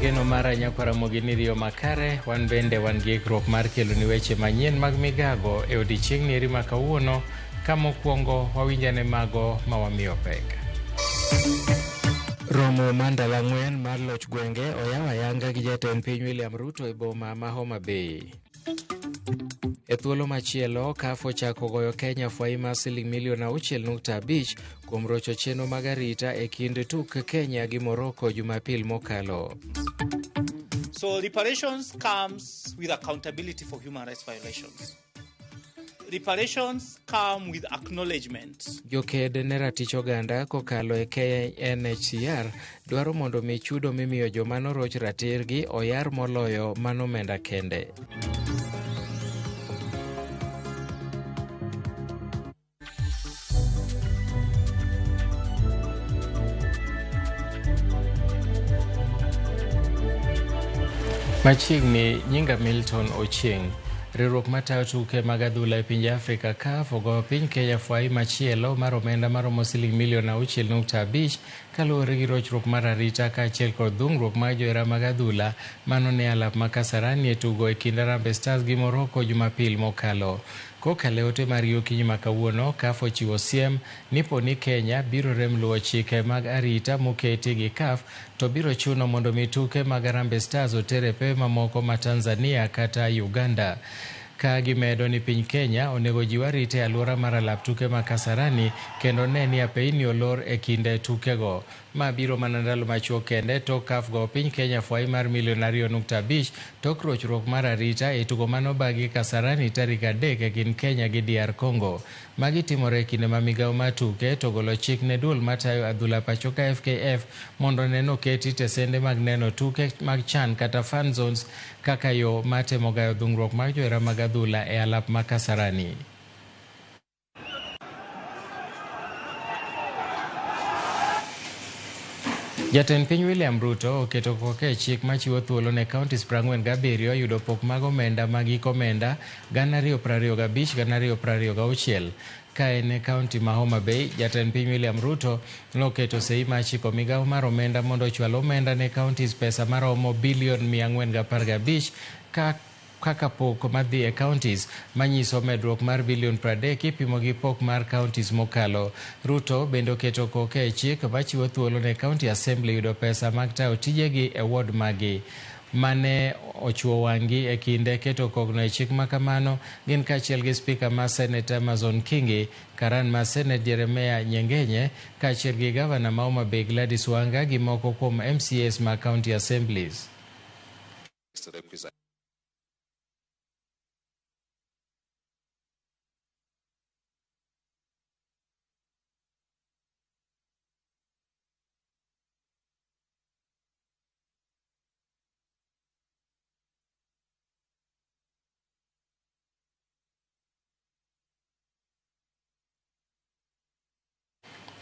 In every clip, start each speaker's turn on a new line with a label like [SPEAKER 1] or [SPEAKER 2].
[SPEAKER 1] geno mara nyakwara mogini riyo makare, wan bende wan gi ikruok mar kelo ni weche manyien mag migago e odiechieng' eri ma kawuono, ka mokwongo wawinjane mago ma wamiyo pek. Romo mandala ang'wen mar loch gwenge oyaw ayanga gi jatend piny William Ruto e boma ma Homa Bay. E thuolo machielo, CAF ochako goyo Kenya fwai mar $6.5 kuom rocho chenro mag arita e kind tuk Kenya gi Morocco Jumapil mokalo.
[SPEAKER 2] So reparations comes with accountability for human rights violations. Reparations come with acknowledgement.
[SPEAKER 1] Joked ne ratich oganda kokalo e KNHCR dwaro mondo mi chudo mimiyo joma noroch ratirgi oyar moloyo manomenda kende. Machiegni nyinga Milton Ochieng', riwruok matayo tuke mag adhula e pinje Afrika CAF ogoyo piny Kenya fwai machielo mar omenda maromo $6.5 kaluwore gi rochruok mar arita kaachiel kod dhung'ruok mar johera mag adhula manone alap ma Kasarani e tugo e kind Harambee Stars gi Morocco Jumapil mokalo. Kokalo ote mar okinyi ma kawuono, CAF ochiwo siem ni poni Kenya biro rem luwo chike mag arita moketi gi CAF to biro chuno mondo mi tuke mag Harambee Stars otere pewe mamoko ma Tanzania kata Uganda. Ka gimedo ni piny Kenya onego jiw arita e alwora mar alap tuke ma Kasarani kendo ne ni apeini olor e kinde tukego. Ma biro mana ndalo machuok kende tok CAF go piny Kenya fwai mar $2.5 tok rochruok mar arita e tugo manobagi Kasarani tarik 3 e kind Kenya gi DR Congo. Magi timore e kinde ma migawo mar tuke to golo chik ne duol matayo adhula pachoka FKF mondo neno keti tesende mag neno tuke mag CHAN kata fan zones kaka yo matemo gayo dhung'ruok mag johera mag adhula e alap ma Kasarani. Jatend piny William Ruto oketo koke chik machiwo thuolo ne counties 47 yudo pok mag omenda mag omenda 2025-2026. Ka en e kaunti ma Homa Bay, jatend piny William Ruto noketo sei ma chiko migawo mar omenda mondo ochwal omenda ne counties pesa maromo $415 kaka pok madhi e counties manyiso medruok mar $30 kipimo gi pok mar counties mokalo. Ruto bende oketo koke e chik machiwo thuolo ne county assembly yudo pesa mag tayo tijegi e ward magi. Mane ochuo wang'i e kinde keto kogno e chik makamano gin kaachiel gi spika ma Senate Amazon Kingi, karan ma Senate Jeremiah Nyengenye, kaachiel gi gavana ma Homa Bay Gladys Wanga gi moko kuom MCAs ma county assemblies.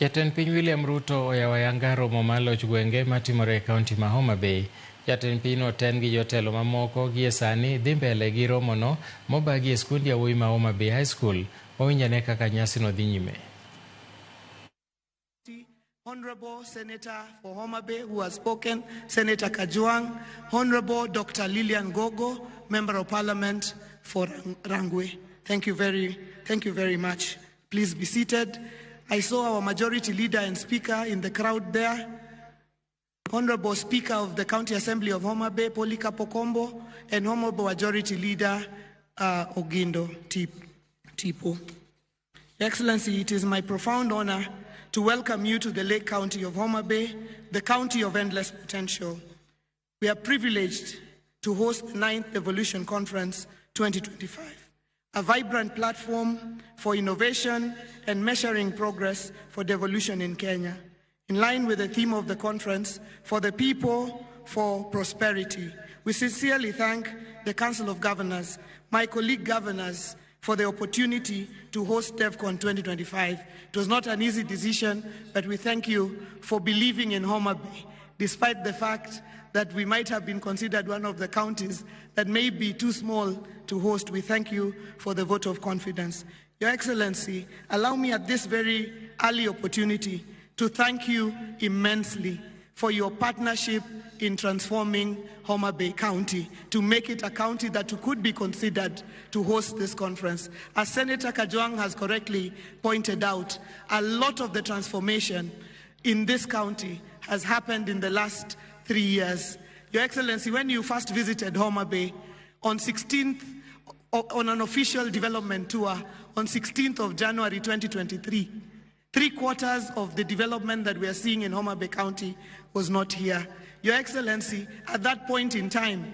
[SPEAKER 1] Jatend piny William Ruto oyawo ayanga romo mar loch gwenge matimore e kaunti ma Homa Bay. Jatend piny oten gi jotelo mamoko gie sani dhi mbele gi romono mobagi e skund yawuoyi ma Homa Bay High School. Wawinjane kaka nyasino dhi nyime.
[SPEAKER 3] Honorable Senator for Homa Bay who has spoken, Senator Kajwang, Honorable Dr. Lilian Gogo, Member of Parliament for Rangwe. Thank you very much. Please be seated. I saw our majority leader and speaker in the crowd there. Honorable Speaker of the County Assembly of Homa Bay, Polika Pokombo, and Honorable Majority Leader Ogindo Tipo. Excellency, it is my profound honor to welcome you to the Lake County of Homa Bay, the county of endless potential. We are privileged to host the 9th Devolution Conference 2025. A vibrant platform for innovation and measuring progress for devolution in Kenya. In line with the theme of the conference, for the people, for prosperity. We sincerely thank the Council of Governors, my colleague governors, for the opportunity to host DevCon 2025. It was not an easy decision, but we thank you for believing in Homa Bay, despite the fact that we might have been considered one of the counties that may be too small to host. We thank you for the vote of confidence. Your Excellency, allow me at this very early opportunity to thank you immensely for your partnership in transforming Homa Bay County to make it a county that could be considered to host this conference. As Senator Kajwang has correctly pointed out, a lot of the transformation in this county has happened in the last 3 years. Your Excellency, when you first visited Homa Bay on an official development tour on 16th of January 2023, 3/4 of the development that we are seeing in Homa Bay County was not here. Your Excellency, at that point in time,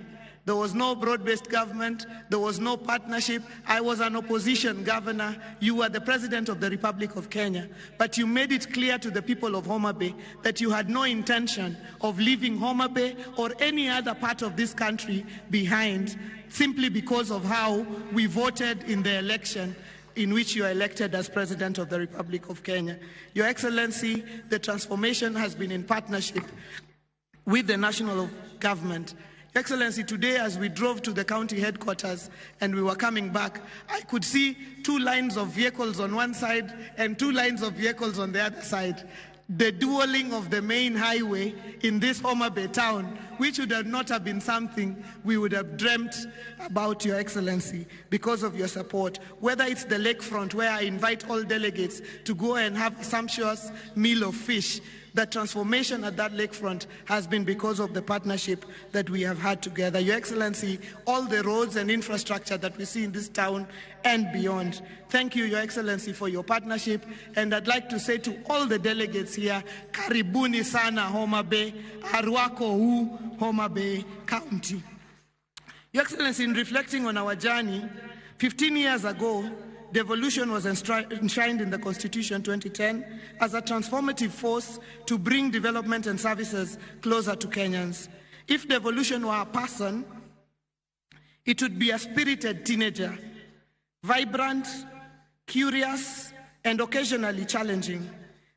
[SPEAKER 3] there was no broad-based government, there was no partnership. I was an opposition governor, you were the President of the Republic of Kenya, but you made it clear to the people of Homa Bay that you had no intention of leaving Homa Bay or any other part of this country behind simply because of how we voted in the election in which you are elected as President of the Republic of Kenya. Your Excellency, the transformation has been in partnership with the national government. Your Excellency, today as we drove to the county headquarters and we were coming back, I could see 2 lines of vehicles on one side and 2 lines of vehicles on the other side. The dueling of the main highway in this Homa Bay town, which would have not have been something we would have dreamt about, Your Excellency, because of your support. Whether it's the lakefront, where I invite all delegates to go and have a sumptuous meal of fish, the transformation at that lakefront has been because of the partnership that we have had together. Your Excellency, all the roads and infrastructure that we see in this town and beyond. Thank you, Your Excellency, for your partnership. And I'd like to say to all the delegates here, karibuni sana Homa Bay, arwako hu Homa Bay County. Your Excellency, in reflecting on our journey, 15 years ago, Devolution was enshrined in the Constitution 2010 as a transformative force to bring development and services closer to Kenyans. If devolution were a person, it would be a spirited teenager, vibrant, curious, and occasionally challenging.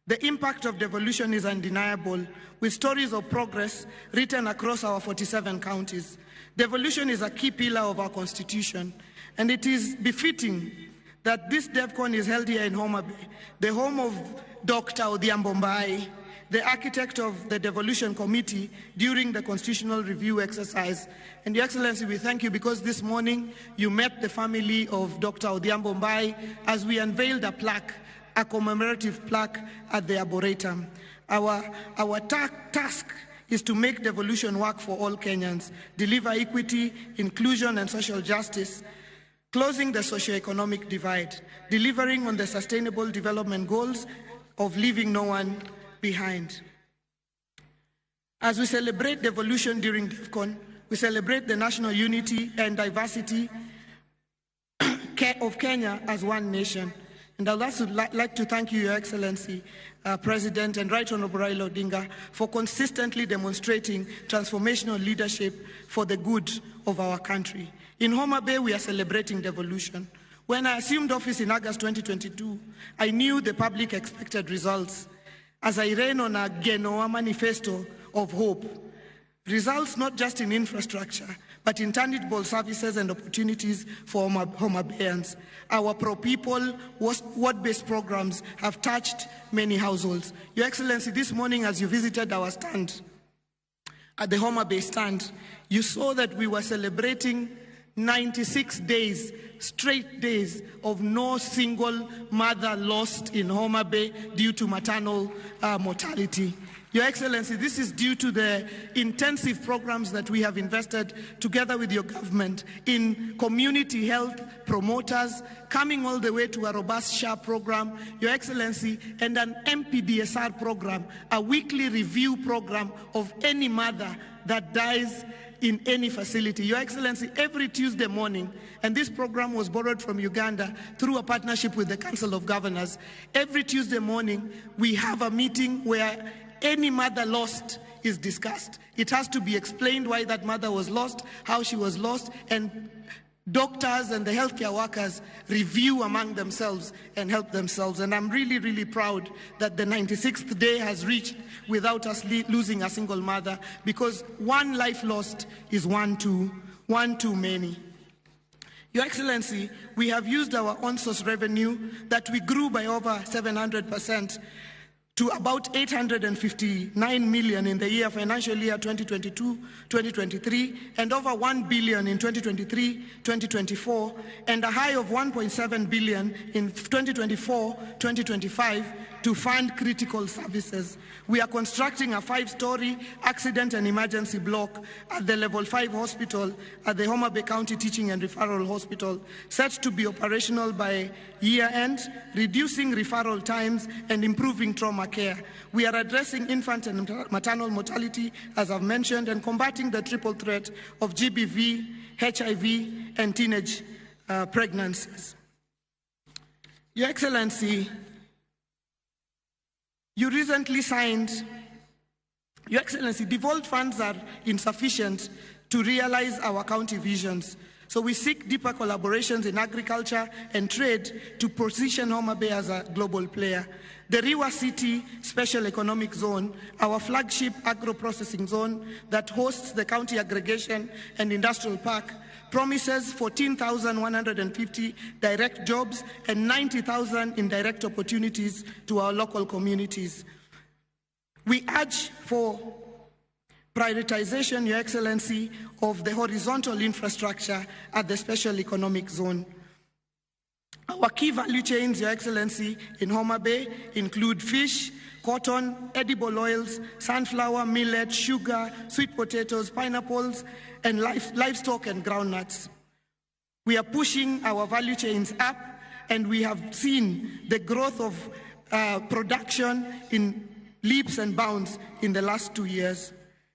[SPEAKER 3] The impact of devolution is undeniable, with stories of progress written across our 47 counties. Devolution is a key pillar of our Constitution, and it is befitting that this DevCon is held here in Homa Bay, the home of Dr. Odhiambo Mbai, the architect of the Devolution Committee during the constitutional review exercise. And Your Excellency, we thank you because this morning you met the family of Dr. Odhiambo Mbai as we unveiled a plaque, a commemorative plaque at the Arboretum. Our task is to make devolution work for all Kenyans, deliver equity, inclusion, and social justice, closing the socio-economic divide, delivering on the sustainable development goals of leaving no one behind. As we celebrate devolution during DevCon, we celebrate the national unity and diversity of Kenya as one nation. And I'd also like to thank you, Your Excellency, President and Right Honorable Raila Odinga, for consistently demonstrating transformational leadership for the good of our country. In Homa Bay, we are celebrating devolution. When I assumed office in August 2022, I knew the public expected results as I ran on a Genoa manifesto of hope. Results not just in infrastructure, but in tangible services and opportunities for Homa Bayans. Our pro-people, ward-based programs have touched many households. Your Excellency, this morning as you visited our stand, at the Homa Bay stand, you saw that we were celebrating 96 days, straight days of no single mother lost in Homa Bay due to maternal mortality. Your Excellency, this is due to the intensive programs that we have invested together with your government in community health promoters, coming all the way to a robust SHA program, Your Excellency, and an MPDSR program, a weekly review program of any mother that dies in any facility. Your Excellency, every Tuesday morning, and this program was borrowed from Uganda through a partnership with the Council of Governors, every Tuesday morning we have a meeting where any mother lost is discussed. It has to be explained why that mother was lost, how she was lost, and doctors and the healthcare workers review among themselves and help themselves. And I'm really, really proud that the 96th day has reached without us losing a single mother, because one life lost is one too many. Your Excellency, we have used our on-source revenue that we grew by over 700% to about 859 million in the financial year 2022-2023, and over 1 billion in 2023-2024, and a high of 1.7 billion in 2024-2025 to fund critical services. We are constructing a 5-story accident and emergency block at the Level 5 hospital at the Homa Bay County Teaching and Referral Hospital, set to be operational by year end, reducing referral times and improving trauma care. We are addressing infant and maternal mortality, as I've mentioned, and combating the triple threat of GBV, HIV, and teenage pregnancies. Your Excellency, you recently signed, Your Excellency, devolved funds are insufficient to realize our county visions. So we seek deeper collaborations in agriculture and trade to position Homa Bay as a global player. The Riwa City Special Economic Zone, our flagship agro-processing zone that hosts the county aggregation and industrial park, promises 14,150 direct jobs and 90,000 indirect opportunities to our local communities. We urge for prioritization, Your Excellency, of the horizontal infrastructure at the Special Economic Zone. Our key value chains, Your Excellency, in Homa Bay include fish, cotton, edible oils, sunflower, millet, sugar, sweet potatoes, pineapples, and livestock and groundnuts. We are pushing our value chains up, and we have seen the growth of production in leaps and bounds in the last 2 years.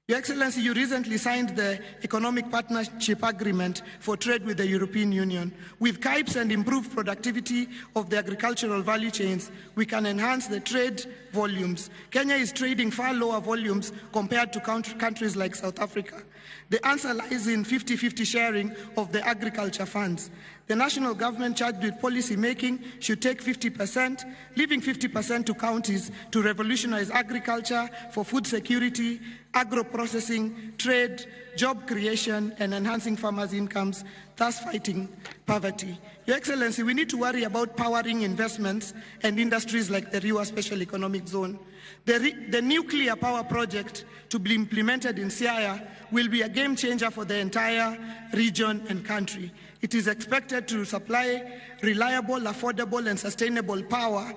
[SPEAKER 3] Your Excellency, you recently signed the Economic Partnership Agreement for Trade with the European Union. With CAIPs and improved productivity of the agricultural value chains, we can enhance the trade volumes. Kenya is trading far lower volumes compared to countries like South Africa. The answer lies in 50-50 sharing of the agriculture funds. The national government charged with policy making should take 50%, leaving 50% to counties to revolutionize agriculture for food security, agro-processing, trade, job creation, and enhancing farmers' incomes, thus fighting poverty. Your Excellency, we need to worry about powering investments and industries like the Riwa Special Economic Zone. The nuclear power project to be implemented in Siaya will be a game changer for the entire region and country. It is expected to supply reliable, affordable, and sustainable power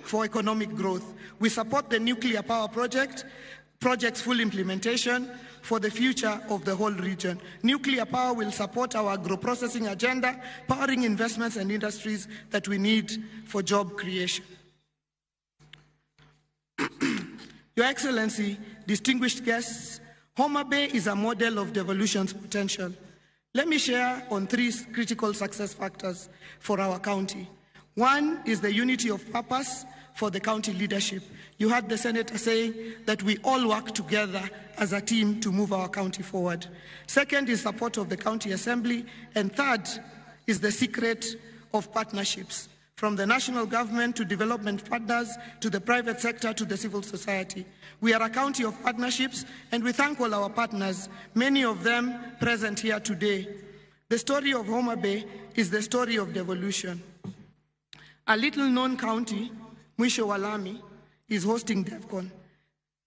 [SPEAKER 3] for economic growth. We support the nuclear power project's full implementation for the future of the whole region. Nuclear power will support our agro-processing agenda, powering investments and industries that we need for job creation. Your Excellency, distinguished guests, Homa Bay is a model of devolution's potential. Let me share on 3 critical success factors for our county. One is the unity of purpose for the county leadership. You heard the Senator saying that we all work together as a team to move our county forward. Second is support of the county assembly. And third is the secret of partnerships, from the national government to development partners, to the private sector, to the civil society. We are a county of partnerships, and we thank all our partners, many of them present here today. The story of Homa Bay is the story of devolution. A little-known county, Mwisho wa Lami, is hosting DevCon.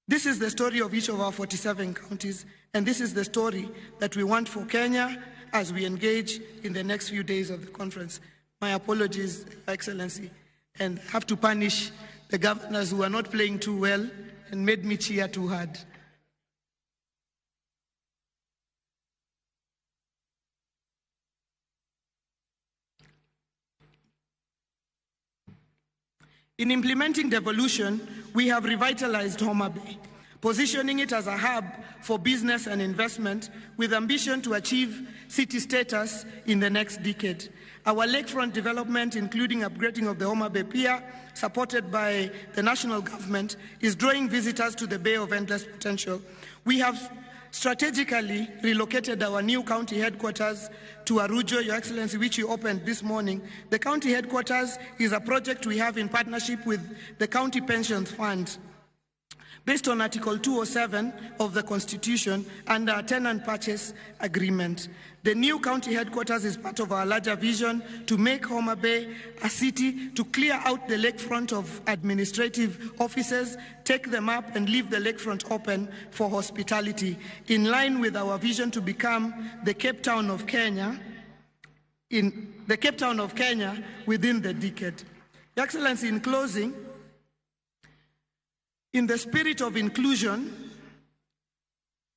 [SPEAKER 3] This is the story of each of our 47 counties, and this is the story that we want for Kenya as we engage in the next few days of the conference. My apologies, Excellency, and have to punish the governors who are not playing too well and made me cheer too hard. In implementing devolution, we have revitalized Homa Bay, positioning it as a hub for business and investment with ambition to achieve city status in the next decade. Our lakefront development, including upgrading of the Homa Bay Pier, supported by the national government, is drawing visitors to the Bay of Endless Potential. We have strategically relocated our new county headquarters to Arujo, Your Excellency, which you opened this morning. The county headquarters is a project we have in partnership with the County Pensions Fund. based on Article 207 of the Constitution under a tenant purchase agreement. The new county headquarters is part of our larger vision to make Homa Bay a city, to clear out the lakefront of administrative offices, take them up and leave the lakefront open for hospitality, in line with our vision to become the Cape Town of Kenya, within the decade. Your Excellency, in closing, in the spirit of inclusion,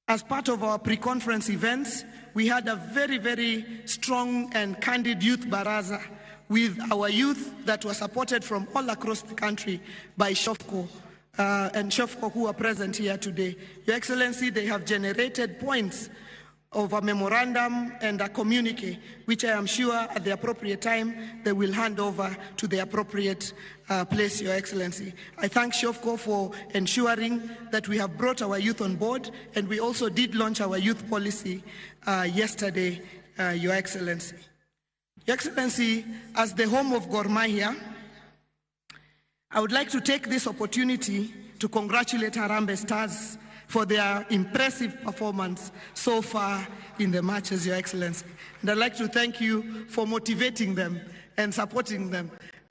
[SPEAKER 3] as part of our pre-conference events, we had a very, very strong and candid youth baraza with our youth that were supported from all across the country by SHOFCO and SHOFCO who are present here today. Your Excellency, they have generated points of a memorandum and a communique, which I am sure at the appropriate time they will hand over to the appropriate place, Your Excellency. I thank SHOFCO for ensuring that we have brought our youth on board, and we also did launch our youth policy yesterday, Your Excellency. Your Excellency, as the home of Gor Mahia, I would like to take this opportunity to congratulate Harambee Stars for their impressive performance so far in the matches, Your Excellency. And I'd like to thank you for motivating them and supporting them.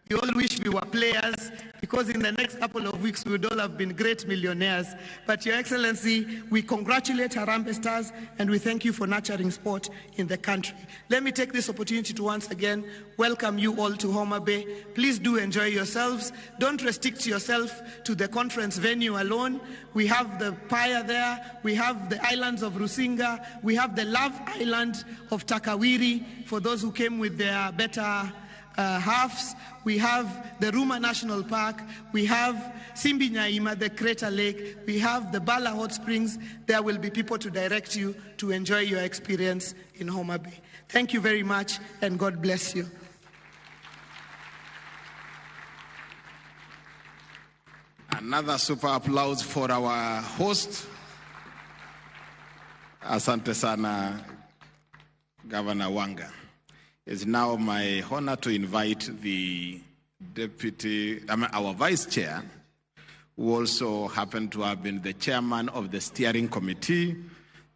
[SPEAKER 3] We all wish we were players, because in the next couple of weeks we would all have been great millionaires. But Your Excellency, we congratulate Harambee Stars and we thank you for nurturing sport in the country. Let me take this opportunity to once again welcome you all to Homa Bay. Please do enjoy yourselves. Don't restrict yourself to the conference venue alone. We have the Paya there, we have the islands of Rusinga, we have the Love Island of Takawiri for those who came with their better halves. We have the Ruma National Park, we have Simbi Nyaima, the Crater Lake, we have the Bala Hot Springs. There will be people to direct you to enjoy your experience in Homa Bay. Thank you very much and God bless you.
[SPEAKER 4] Another super applause for our host. Asante sana, Governor Wanga. It's now my honor to invite the our vice chair, who also happened to have been the chairman of the steering committee,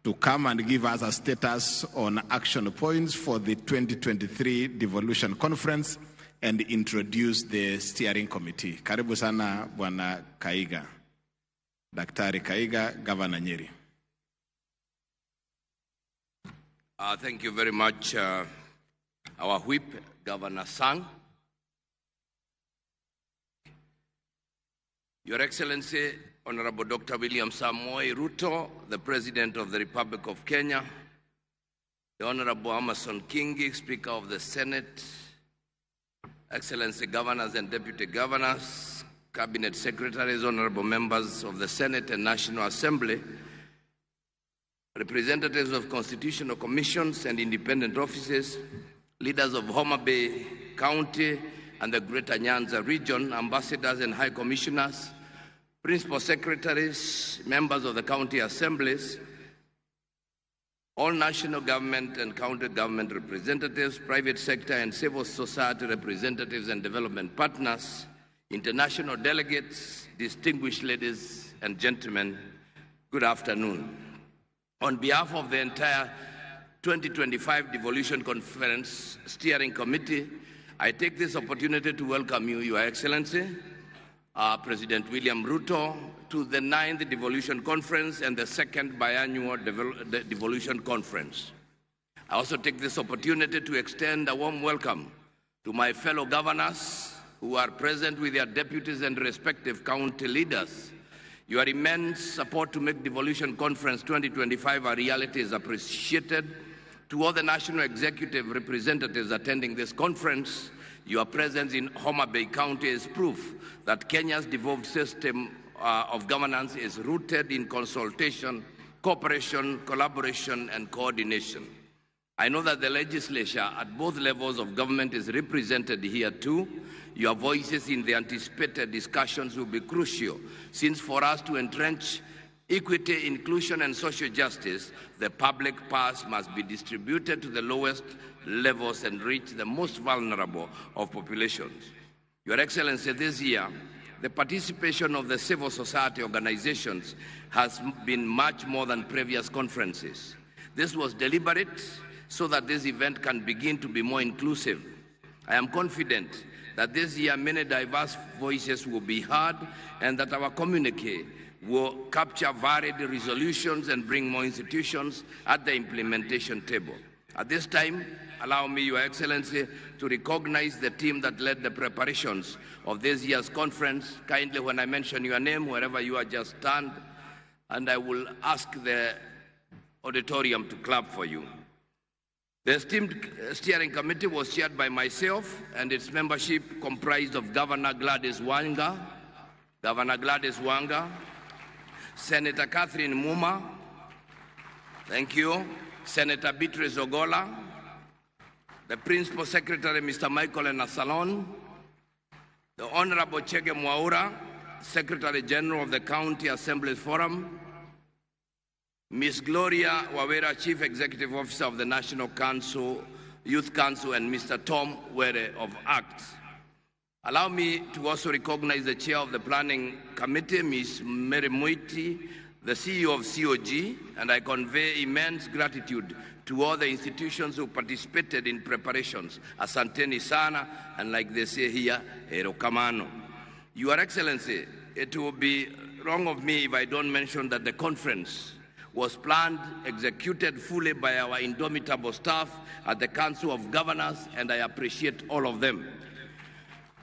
[SPEAKER 4] to come and give us a status on action points for the 2023 Devolution Conference and introduce the steering committee. Karibu sana, Bwana Kaiga. Daktari Kaiga, Governor Nyeri.
[SPEAKER 5] Thank you very much, our whip, Governor Sang. Your Excellency, Honorable Dr. William Samoei Ruto, the President of the Republic of Kenya, the Honorable Amason Kingi, Speaker of the Senate, Excellency Governors and Deputy Governors, Cabinet Secretaries, Honorable Members of the Senate and National Assembly, representatives of constitutional commissions and independent offices, leaders of Homa Bay County and the Greater Nyanza region, ambassadors and high commissioners, principal secretaries, members of the county assemblies, all national government and county government representatives, private sector and civil society representatives and development partners, international delegates, distinguished ladies and gentlemen, good afternoon. On behalf of the entire 2025 Devolution Conference Steering Committee, I take this opportunity to welcome you, Your Excellency, President William Ruto, to the 9th Devolution Conference and the 2nd biannual Devolution Conference. I also take this opportunity to extend a warm welcome to my fellow governors who are present with their deputies and respective county leaders. Your immense support to make Devolution Conference 2025 a reality is appreciated. To all the national executive representatives attending this conference, your presence in Homa Bay County is proof that Kenya's devolved system of governance is rooted in consultation, cooperation, collaboration, and coordination. I know that the legislature at both levels of government is represented here too. Your voices in the anticipated discussions will be crucial, since for us to entrench equity, inclusion, and social justice, the public purse must be distributed to the lowest levels and reach the most vulnerable of populations. Your Excellency, this year, the participation of the civil society organizations has been much more than previous conferences. This was deliberate so that this event can begin to be more inclusive. I am confident that this year many diverse voices will be heard and that our communique will capture varied resolutions and bring more institutions at the implementation table. At this time, allow me, Your Excellency, to recognize the team that led the preparations of this year's conference. Kindly, when I mention your name, wherever you are, just stand, and I will ask the auditorium to clap for you. The esteemed steering committee was chaired by myself, and its membership comprised of Governor Gladys Wanga, Senator Catherine Muma, thank you, Senator Beatrice Ogola, the Principal Secretary, Mr. Michael Enasalon, the Honorable Chege Mwaura, Secretary General of the County Assembly Forum, Ms. Gloria Wawera, Chief Executive Officer of the National Council, Youth Council, and Mr. Tom Were of ACT. Allow me to also recognize the Chair of the Planning Committee, Ms. Mary Muiti, the CEO of COG, and I convey immense gratitude to all the institutions who participated in preparations. Asanteni sana, and like they say here, Hero Kamano. Your Excellency, it will be wrong of me if I don't mention that the conference was planned, executed fully by our indomitable staff at the Council of Governors, and I appreciate all of them.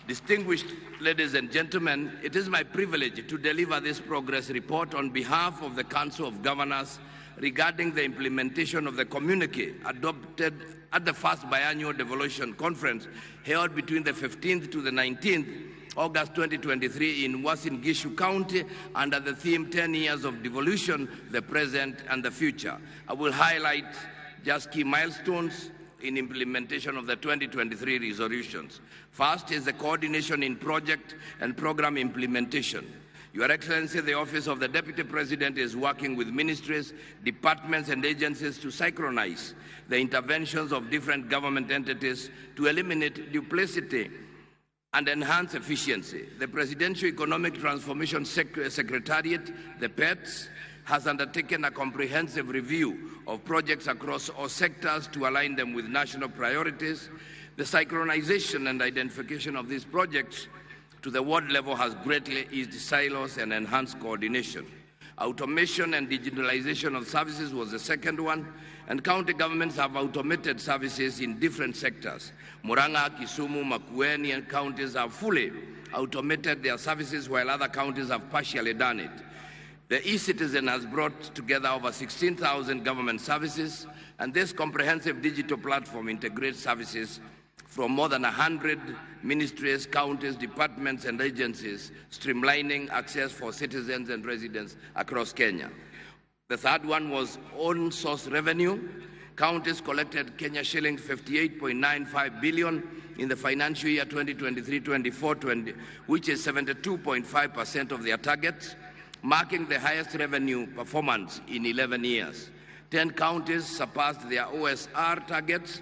[SPEAKER 5] Distinguished ladies and gentlemen, it is my privilege to deliver this progress report on behalf of the Council of Governors regarding the implementation of the communique adopted at the first biannual Devolution conference held between the 15th to the 19th August 2023 in Uasin Gishu County under the theme 10 years of devolution, the present and the future. I will highlight just key milestones in implementation of the 2023 resolutions. First is the coordination in project and program implementation. Your Excellency, the Office of the Deputy President is working with ministries, departments, and agencies to synchronize the interventions of different government entities to eliminate duplicity and enhance efficiency. The Presidential Economic Transformation Secretariat, the PETS, has undertaken a comprehensive review of projects across all sectors to align them with national priorities. The synchronization and identification of these projects to the ward level has greatly eased silos and enhanced coordination. Automation and digitalization of services was the second one, and county governments have automated services in different sectors. Murang'a, Kisumu, Makueni and counties have fully automated their services, while other counties have partially done it. The e-Citizen has brought together over 16,000 government services, and this comprehensive digital platform integrates services from more than 100 ministries, counties, departments, and agencies, streamlining access for citizens and residents across Kenya. The third one was own source revenue. Counties collected Kenya shillings 58.95 billion in the financial year 2023-24, which is 72.5% of their target, marking the highest revenue performance in 11 years. 10 counties surpassed their OSR targets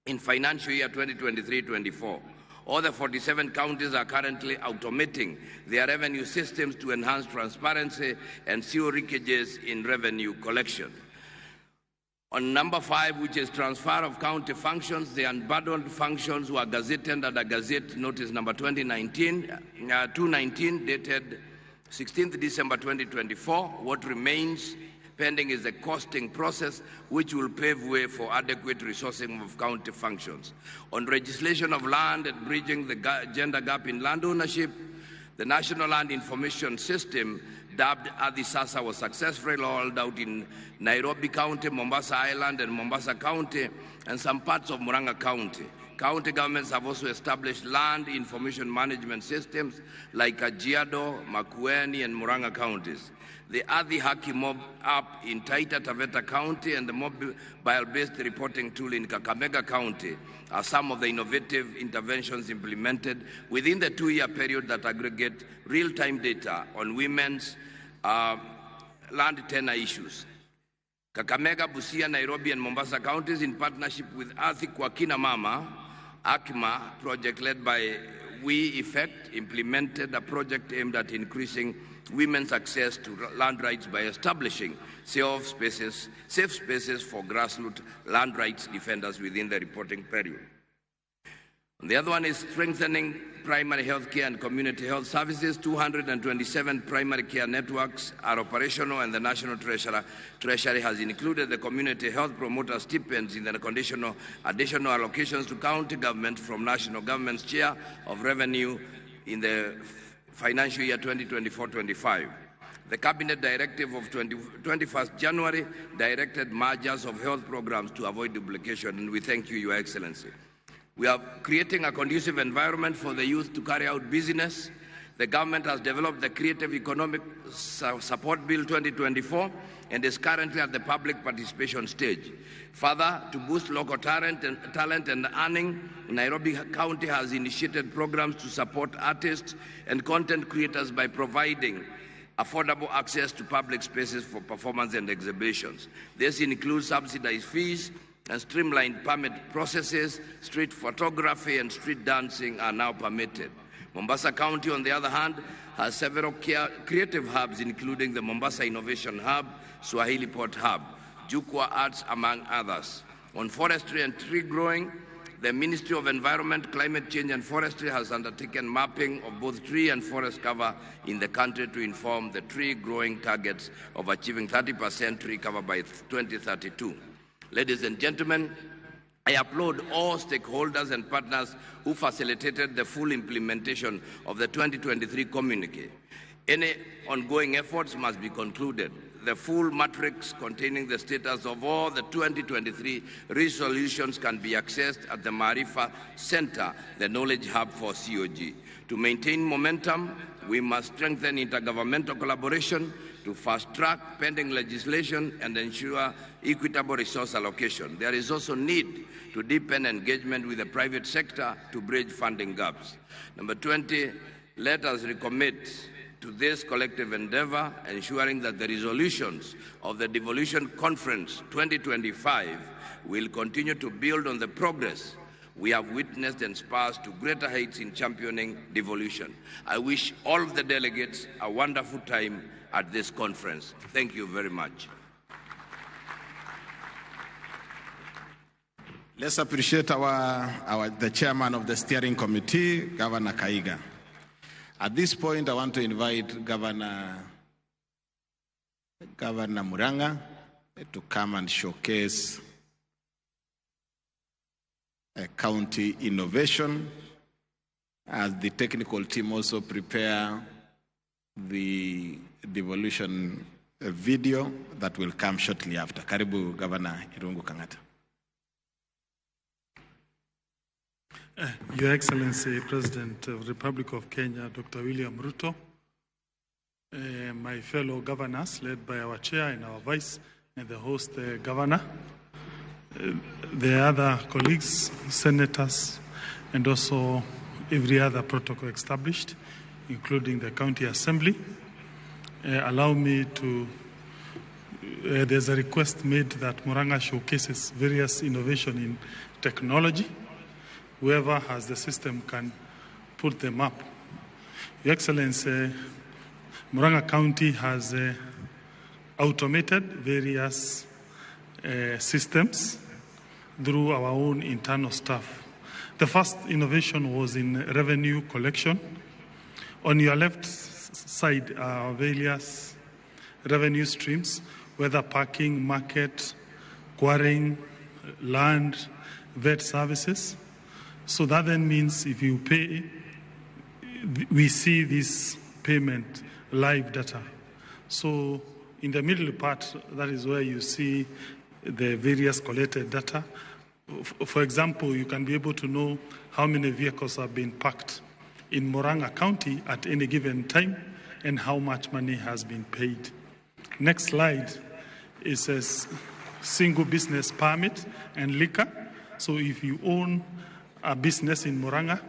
[SPEAKER 5] in financial year 2023-24. All the 47 counties are currently automating their revenue systems to enhance transparency and zero leakages in revenue collection. On number 5, which is transfer of county functions, the unbundled functions were gazetted under Gazette Notice number 219, dated 16th December 2024. What remains pending is the costing process, which will pave way for adequate resourcing of county functions. On legislation of land and bridging the gender gap in land ownership, the National Land Information System, dubbed Adisasa, was successfully rolled out in Nairobi County, Mombasa Island, and Mombasa County, and some parts of Murang'a County. County governments have also established land information management systems like Kajiado, Makueni, and Murang'a counties. The Adhi Haki Mob app in Taita Taveta County and the mobile-based reporting tool in Kakamega County are some of the innovative interventions implemented within the 2-year period that aggregate real-time data on women's land tenure issues. Kakamega, Busia, Nairobi, and Mombasa counties, in partnership with Athi kwa Kina Mama, AKMA project led by we implemented a project aimed at increasing women's access to land rights by establishing safe spaces for grassroots land rights defenders within the reporting period. And the other one is strengthening primary health care and community health services. 227 primary care networks are operational, and the National Treasury has included the community health promoter stipends in the additional allocations to county government from national government's share of revenue in the financial year 2024-25. The Cabinet Directive of 21st January directed mergers of health programs to avoid duplication, and we thank you, Your Excellency. We are creating a conducive environment for the youth to carry out business. The government has developed the Creative Economic Support Bill 2024 and is currently at the public participation stage. Further, to boost local talent and earning, Nairobi County has initiated programs to support artists and content creators by providing affordable access to public spaces for performance and exhibitions. This includes subsidized fees and streamlined permit processes. Street photography and street dancing are now permitted. Mombasa County, on the other hand, has several creative hubs, including the Mombasa Innovation Hub, Swahili Port Hub, Jukwa Arts, among others. On forestry and tree growing, the Ministry of Environment, Climate Change and Forestry has undertaken mapping of both tree and forest cover in the country to inform the tree growing targets of achieving 30% tree cover by 2032. Ladies and gentlemen, I applaud all stakeholders and partners who facilitated the full implementation of the 2023 communique. Any ongoing efforts must be concluded. The full matrix containing the status of all the 2023 resolutions can be accessed at the Marifa Center, the Knowledge Hub for COG. To maintain momentum, we must strengthen intergovernmental collaboration to fast-track pending legislation and ensure equitable resource allocation. There is also need to deepen engagement with the private sector to bridge funding gaps. Number 20, let us recommit to this collective endeavor, ensuring that the resolutions of the Devolution Conference 2025 will continue to build on the progress we have witnessed and spurs to greater heights in championing devolution. I wish all of the delegates a wonderful time at this conference. Thank you very much.
[SPEAKER 4] Let's appreciate the chairman of the steering committee, Governor Kaiga. At this point, I want to invite Governor Muranga to come and showcase a county innovation as the technical team also prepare the devolution video that will come shortly after. Karibu, Governor Irungu Kangata.
[SPEAKER 6] Your Excellency, President of the Republic of Kenya, Dr. William Ruto, my fellow governors, led by our chair and our vice, and the host governor, the other colleagues, senators, and also every other protocol established, including the county assembly. Allow me to, there's a request made that Muranga showcases various innovation in technology. Whoever has the system can put them up. Your Excellency, Muranga County has automated various systems through our own internal staff. The first innovation was in revenue collection. On your left side are various revenue streams, whether parking, market, quarrying, land, vet services. So that then means if you pay, we see this payment live data. So in the middle part, that is where you see the various collected data. For example, you can be able to know how many vehicles have been parked in Muranga County at any given time and how much money has been paid. Next slide is a single business permit and liquor. So if you own a business in Muranga,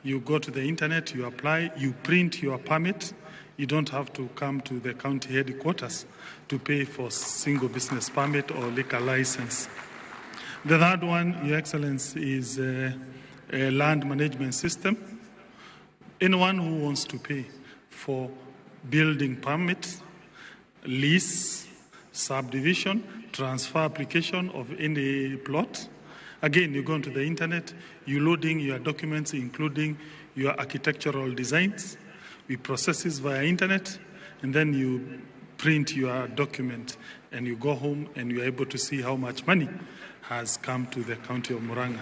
[SPEAKER 6] you go to the internet, you apply, you print your permit. You don't have to come to the county headquarters to pay for single business permit or liquor license. The third one, Your Excellency, is a land management system. anyone who wants to pay for building permits, lease, subdivision, transfer application of any plot. Again, you go onto the internet, you loading your documents, including your architectural designs. We process this via internet, and then you print your document, and you go home, and you're able to see how much money has come to the county of Murang'a.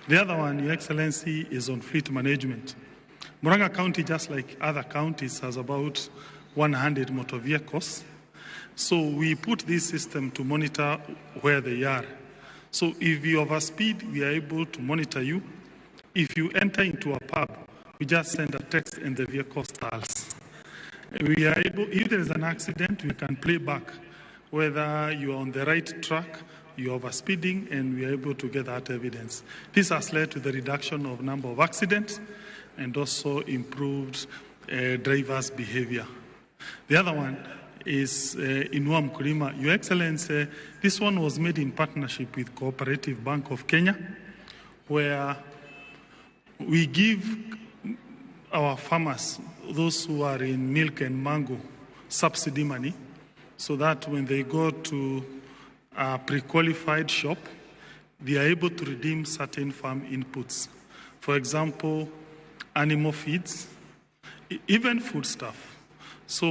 [SPEAKER 6] The other one, Your Excellency, is on fleet management. Murang'a County, just like other counties, has about 100 motor vehicles. So we put this system to monitor where they are. So if you overspeed, we are able to monitor you. If you enter into a pub, we just send a text and the vehicle stalls. We are able, if there is an accident, we can play back whether you are on the right track, you are overspeeding, and we are able to get that evidence. This has led to the reduction of number of accidents and also improved drivers' behavior. The other one is Inua Mkulima. Your Excellency, this one was made in partnership with Cooperative Bank of Kenya, where we give our farmers, those who are in milk and mango, subsidy money, so that when they go to a pre-qualified shop, they are able to redeem certain farm inputs. For example, animal feeds, even foodstuff. So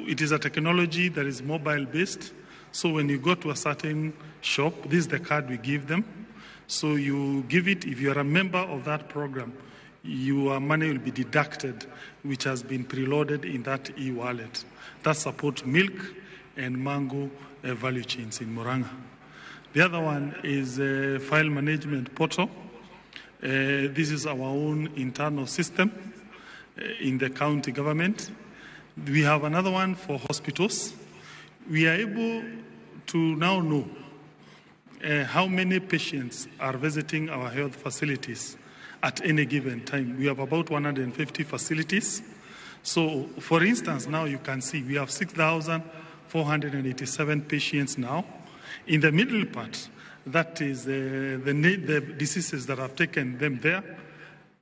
[SPEAKER 6] it is a technology that is mobile-based. So when you go to a certain shop, this is the card we give them. So you give it, if you are a member of that program, your money will be deducted, which has been preloaded in that e-wallet. That supports milk and mango value chains in Murang'a. The other one is a file management portal. This is our own internal system in the county government. We have another one for hospitals. We are able to now know how many patients are visiting our health facilities at any given time. We have about 150 facilities. So, for instance, now you can see we have 6,487 patients now. In the middle part, that is the diseases that have taken them there.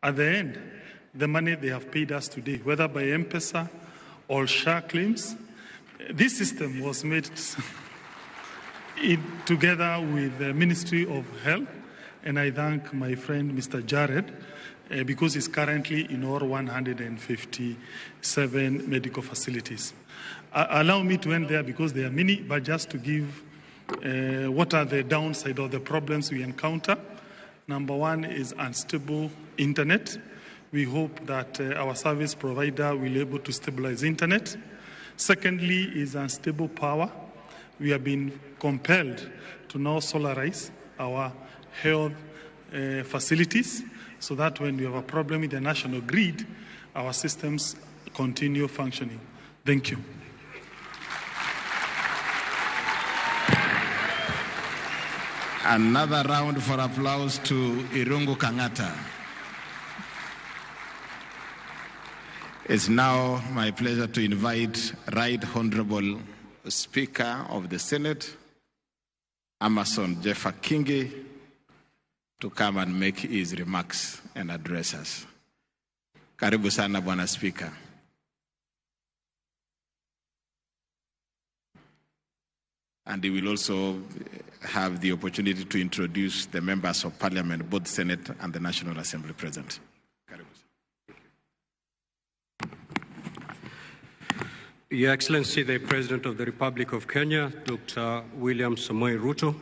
[SPEAKER 6] At the end, the money they have paid us today, whether by M-Pesa or SHA claims. This system was made together with the Ministry of Health, and I thank my friend Mr. Jared because he's currently in all 157 medical facilities. Allow me to end there because there are many, but just to give what are the downside of the problems we encounter. Number one is unstable internet. We hope that our service provider will be able to stabilize internet. Secondly is unstable power. We have been compelled to now solarize our health facilities so that when we have a problem with the national grid, our systems continue functioning. Thank you.
[SPEAKER 4] Another round for applause to Irungu Kangata. It's now my pleasure to invite Right Honorable Speaker of the Senate, Amason Jeffa Kingi, to come and make his remarks and address us. Karibu sana Bwana Speaker. And he will also have the opportunity to introduce the members of Parliament, both Senate and the National Assembly present.
[SPEAKER 7] Your Excellency, the President of the Republic of Kenya, Dr. William Samoei Ruto,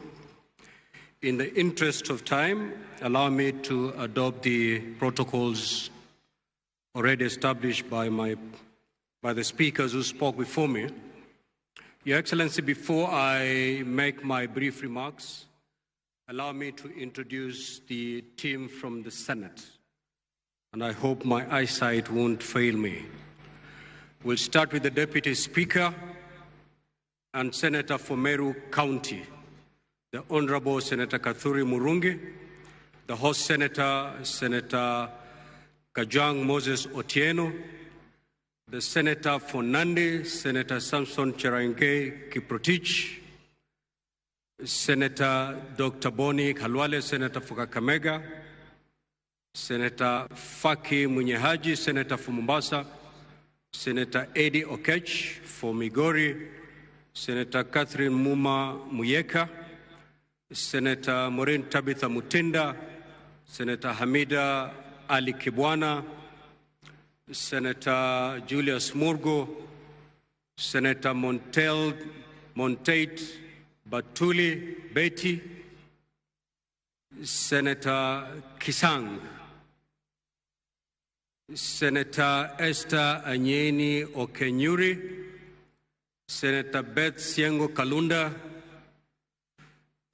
[SPEAKER 7] in the interest of time, allow me to adopt the protocols already established by the speakers who spoke before me. Your Excellency, before I make my brief remarks, allow me to introduce the team from the Senate, and I hope my eyesight won't fail me. We'll start with the Deputy Speaker and Senator for Meru County, the Honorable Senator Kathuri Murungi, the host Senator, Senator Kajwang Moses Otieno, the Senator for Nandi, Senator Samson Cherargei Kiprotich, Senator Dr. Boni Khalwale, Senator for Kakamega, Senator Faki Munyehaji, Senator for Mombasa, Senator Eddie Okech for Migori, Senator Catherine Muma Muyeka, Senator Maureen Tabitha Mutinda, Senator Hamida Ali Kibwana, Senator Julius Murgo, Senator Montate Batuli Betty, Senator Kisang, Senator Esther Anyeni Okenyuri, Senator Beth Siengo Kalunda,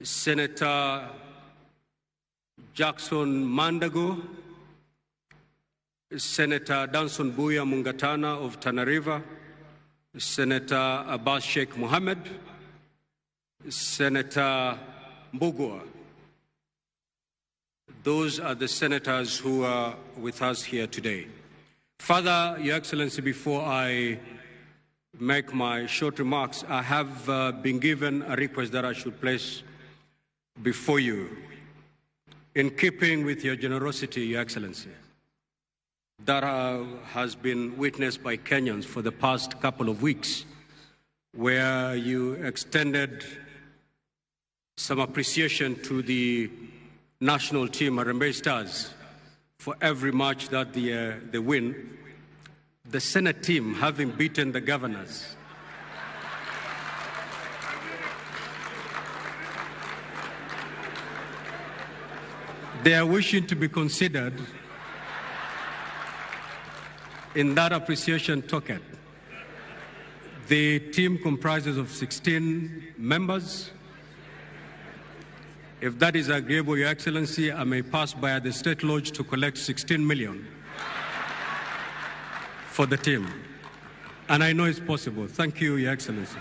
[SPEAKER 7] Senator Jackson Mandago, Senator Danson Buya Mungatana of Tana River, Senator Abbas Sheikh Mohammed, Senator Mbugua. Those are the senators who are with us here today. Further, Your Excellency, before I make my short remarks, I have been given a request that I should place before you. In keeping with your generosity, Your Excellency, that has been witnessed by Kenyans for the past couple of weeks, where you extended some appreciation to the national team, Harambee Stars, for every match that they win. The Senate team, having beaten the governors, they are wishing to be considered in that appreciation token. The team comprises of 16 members. If that is agreeable, Your Excellency, I may pass by the State Lodge to collect 16 million for the team. And I know it's possible. Thank you, Your Excellency.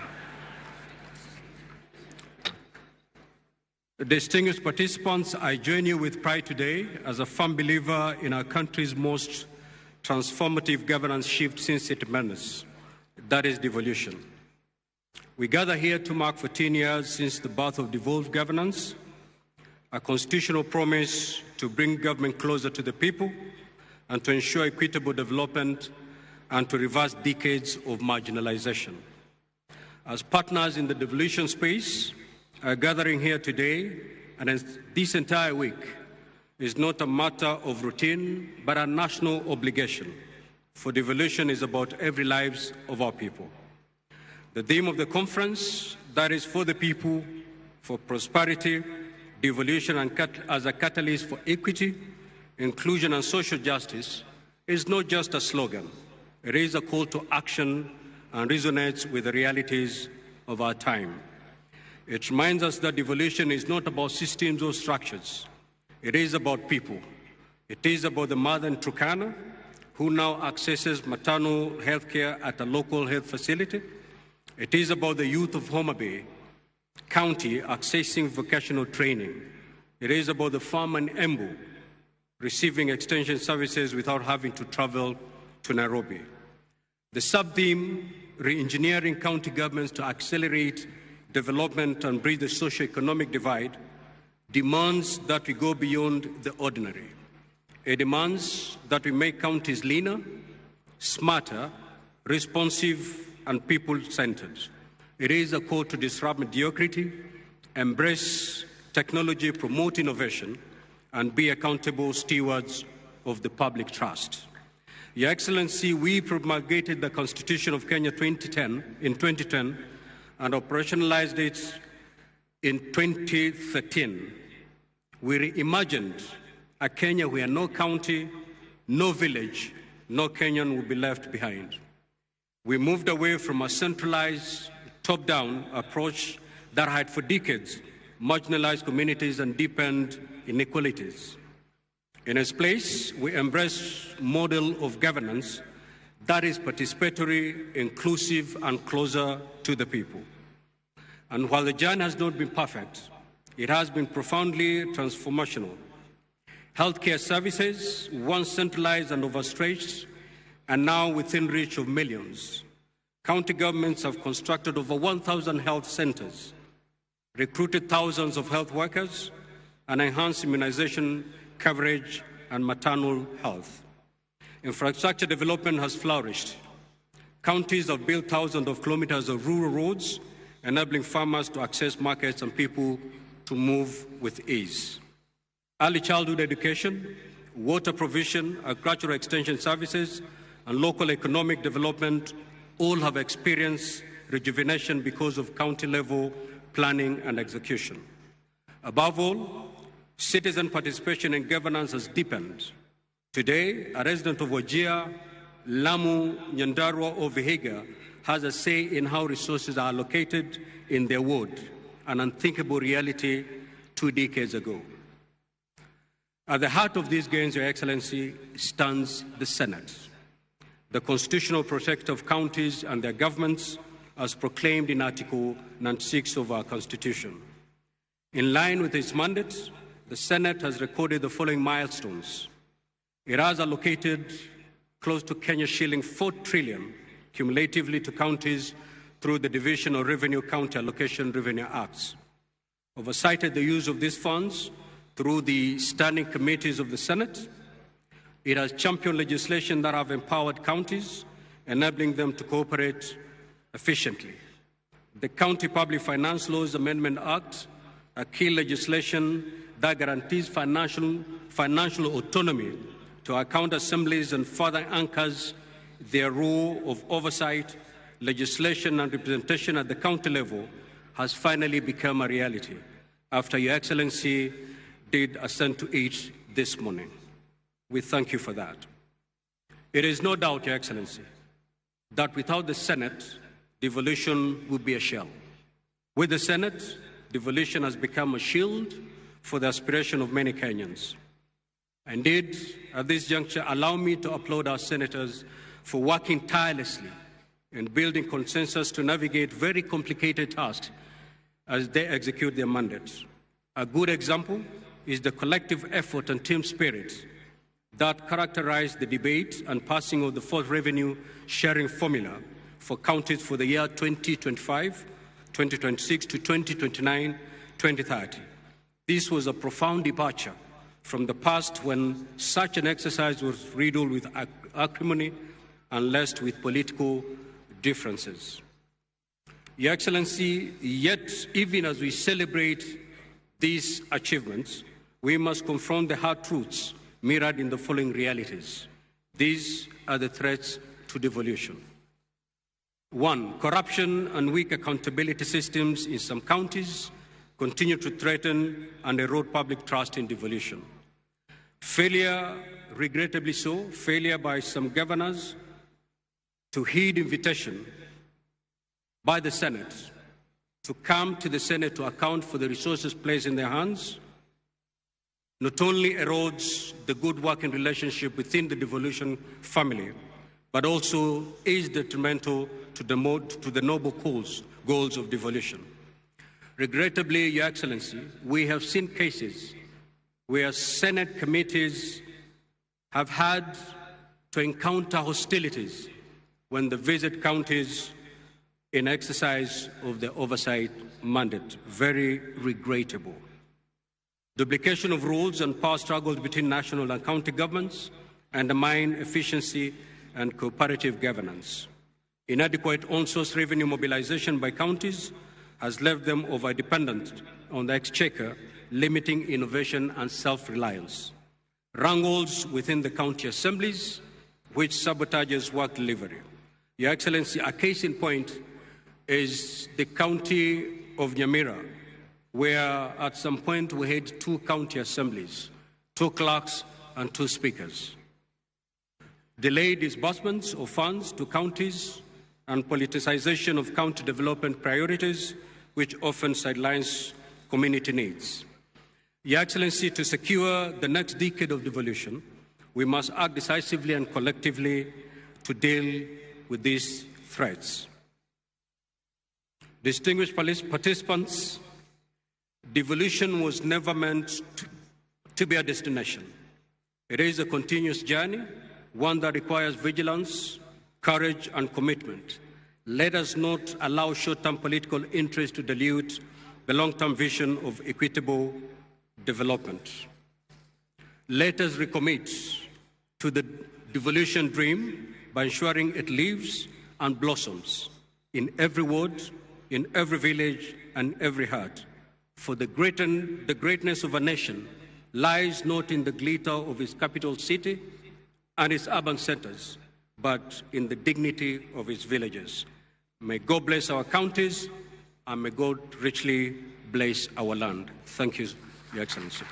[SPEAKER 7] Distinguished participants, I join you with pride today as a firm believer in our country's most transformative governance shift since independence. That is devolution. We gather here to mark 14 years since the birth of devolved governance, a constitutional promise to bring government closer to the people and to ensure equitable development and to reverse decades of marginalization. As partners in the devolution space, our gathering here today and this entire week is not a matter of routine, but a national obligation. For devolution is about every lives of our people. The theme of the conference, that is for the people, for prosperity, devolution and as a catalyst for equity, inclusion and social justice, is not just a slogan. It is a call to action and resonates with the realities of our time. It reminds us that devolution is not about systems or structures. It is about people. It is about the mother in Turkana who now accesses maternal health care at a local health facility. It is about the youth of Homa Bay County accessing vocational training. It is about the farmer in Embu receiving extension services without having to travel to Nairobi. The sub-theme, re-engineering county governments to accelerate development and bridge the socio-economic divide, demands that we go beyond the ordinary. It demands that we make counties leaner, smarter, responsive, and people-centered. It is a call to disrupt mediocrity, embrace technology, promote innovation, and be accountable stewards of the public trust. Your Excellency, we promulgated the Constitution of Kenya in 2010 and operationalized it in 2013. We reimagined a Kenya where no county, no village, no Kenyan will be left behind. We moved away from a centralized, top-down approach that had for decades marginalized communities and deepened inequalities. In its place, we embrace a model of governance that is participatory, inclusive, and closer to the people. And while the journey has not been perfect, it has been profoundly transformational. Healthcare services, once centralized and overstretched, are now within reach of millions. County governments have constructed over 1,000 health centers, recruited thousands of health workers, and enhanced immunization coverage and maternal health. Infrastructure development has flourished. Counties have built thousands of kilometers of rural roads, enabling farmers to access markets and people to move with ease. Early childhood education, water provision, agricultural extension services, and local economic development all have experienced rejuvenation because of county-level planning and execution. Above all, citizen participation in governance has deepened. Today, a resident of Weche, Lamu, Nyandarua, or Vihiga has a say in how resources are allocated in their ward, an unthinkable reality 2 decades ago. At the heart of these gains, Your Excellency, stands the Senate, the constitutional protector of counties and their governments, as proclaimed in Article 96 of our Constitution. In line with its mandate, the Senate has recorded the following milestones. It has allocated close to Kenya shilling 4 trillion cumulatively to counties through the Division of Revenue County Allocation Revenue Acts. Oversighted the use of these funds through the standing committees of the Senate. It has championed legislation that have empowered counties, enabling them to cooperate efficiently. The County Public Finance Laws Amendment Act, a key legislation that guarantees financial autonomy to our county assemblies and further anchors their role of oversight, legislation and representation at the county level, has finally become a reality after Your Excellency did assent to it this morning. We thank you for that. It is no doubt, Your Excellency, that without the Senate, devolution would be a shell. With the Senate, devolution has become a shield for the aspiration of many Kenyans. Indeed, at this juncture, allow me to applaud our senators for working tirelessly and building consensus to navigate very complicated tasks as they execute their mandates. A good example is the collective effort and team spirit that characterized the debate and passing of the fourth revenue sharing formula for counties for the year 2025, 2026 to 2029, 2030. This was a profound departure from the past when such an exercise was riddled with acrimony and laced with political differences. Your Excellency, yet even as we celebrate these achievements, we must confront the hard truths mirrored in the following realities. These are the threats to devolution. 1. Corruption and weak accountability systems in some counties continue to threaten and erode public trust in devolution. Failure, regrettably so, failure by some governors to heed invitation by the Senate to come to the Senate to account for the resources placed in their hands not only erodes the good working relationship within the devolution family, but also is detrimental to the noble goals of devolution. Regrettably, Your Excellency, we have seen cases where Senate committees have had to encounter hostilities when they visit counties in exercise of the oversight mandate. Very regrettable. Duplication of rules and power struggles between national and county governments undermine efficiency and cooperative governance. Inadequate on-source revenue mobilization by counties has left them over-dependent on the exchequer, limiting innovation and self-reliance. Wrangles within the county assemblies, which sabotages work delivery. Your Excellency, a case in point is the county of Nyamira, where at some point we had 2 county assemblies, 2 clerks and 2 speakers. Delayed disbursements of funds to counties and politicization of county development priorities, which often sidelines community needs. Your Excellency, to secure the next decade of devolution, we must act decisively and collectively to deal with these threats. Distinguished participants, devolution was never meant to be a destination. It is a continuous journey, one that requires vigilance, courage, and commitment. Let us not allow short-term political interest to dilute the long-term vision of equitable development. let us recommit to the devolution dream by ensuring it lives and blossoms in every ward, in every village, and every heart. For the greatness of a nation lies not in the glitter of its capital city and its urban centers, but in the dignity of its villages. May God bless our counties, and may God richly bless our land. Thank you, Your Excellency.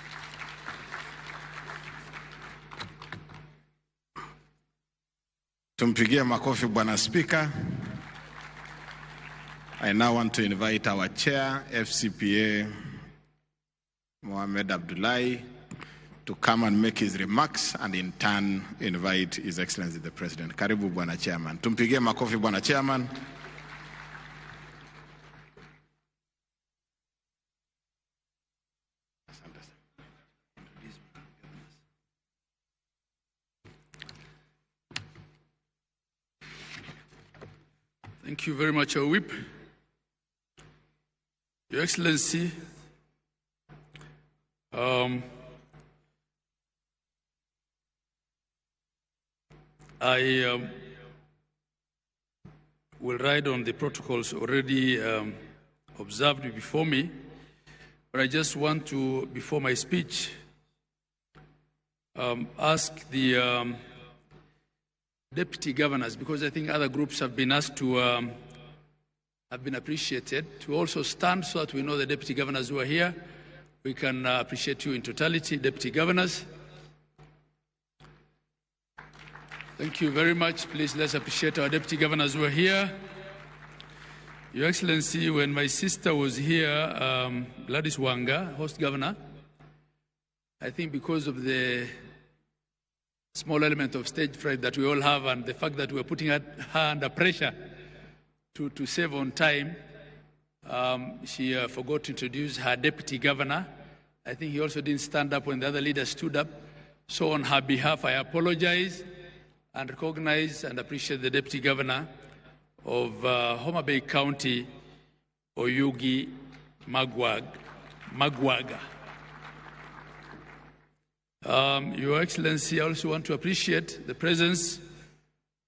[SPEAKER 4] Tumpigie makofi Bwana Speaker. I now want to invite our chair, FCPA, Mohamed Abdullahi, to come and make his remarks and in turn invite His Excellency the President. Karibu Bwana Chairman. Tumpigie makofi Bwana Chairman.
[SPEAKER 8] Thank you very much, our Whip. Your Excellency, I will ride on the protocols already observed before me, but I just want to, before my speech, ask the deputy governors, because I think other groups have been asked to, have been appreciated, to also stand so that we know the deputy governors who are here. We can appreciate you in totality, deputy governors. Thank you very much. Please, let's appreciate our deputy governors who are here. Your Excellency, when my sister was here, Gladys Wanga, host governor, I think because of the small element of stage fright that we all have and the fact that we're putting her under pressure to save on time, she forgot to introduce her deputy governor. I think he also didn't stand up when the other leaders stood up. So on her behalf, I apologize and recognize and appreciate the deputy governor of Homa Bay County, Oyugi Magwaga. Your Excellency, I also want to appreciate the presence